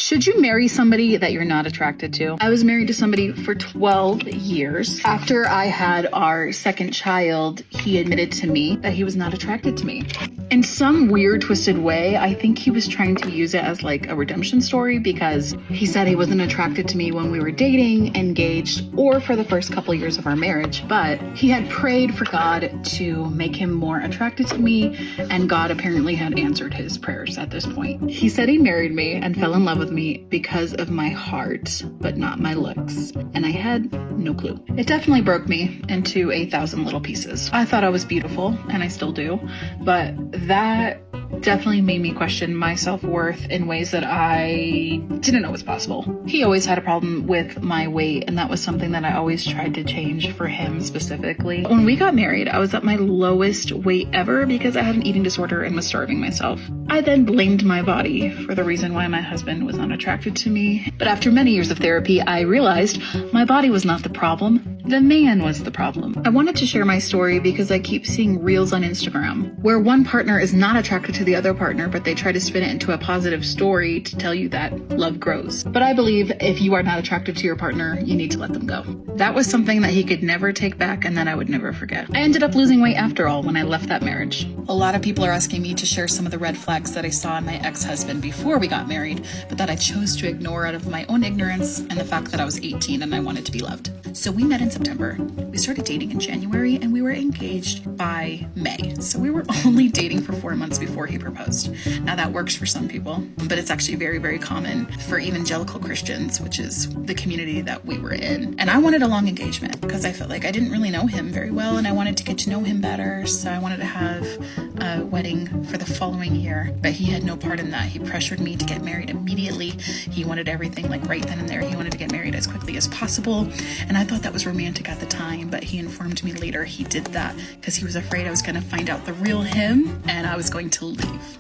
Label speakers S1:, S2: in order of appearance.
S1: Should you marry somebody that you're not attracted to? I was married to somebody for 12 years. After I had our second child, he admitted to me that he was not attracted to me. In some weird, twisted way, I think he was trying to use it as like a redemption story, because he said he wasn't attracted to me when we were dating, engaged, or for the first couple years of our marriage, but he had prayed for God to make him more attracted to me, and God apparently had answered his prayers at this point. He said he married me and fell in love with me because of my heart, but not my looks, and I had no clue. It definitely broke me into 1,000 little pieces. I thought I was beautiful, and I still do, but that definitely made me question my self-worth in ways that I didn't know was possible. He always had a problem with my weight, and that was something that I always tried to change for him specifically. When we got married, I was at my lowest weight ever because I had an eating disorder and was starving myself. I then blamed my body for the reason why my husband was unattracted to me. But after many years of therapy, I realized my body was not the problem. The man was the problem. I wanted to share my story because I keep seeing reels on Instagram where one partner is not attracted to the other partner, but they try to spin it into a positive story to tell you that love grows. But I believe if you are not attracted to your partner, you need to let them go. That was something that he could never take back and that I would never forget. I ended up losing weight after all when I left that marriage. A lot of people are asking me to share some of the red flags that I saw in my ex-husband before we got married, but that I chose to ignore out of my own ignorance and the fact that I was 18 and I wanted to be loved. So we met in September. We started dating in January and we were engaged by May. So we were only dating for 4 months before he proposed. Now that works for some people, but it's actually very, very common for evangelical Christians, which is the community that we were in. And I wanted a long engagement because I felt like I didn't really know him very well and I wanted to get to know him better. So I wanted to have a wedding for the following year, but he had no part in that. He pressured me to get married immediately. He wanted everything like right then and there. He wanted to get married as quickly as possible. And I thought that was romantic at the time, but he informed me later he did that because he was afraid I was going to find out the real him and I was going to leave.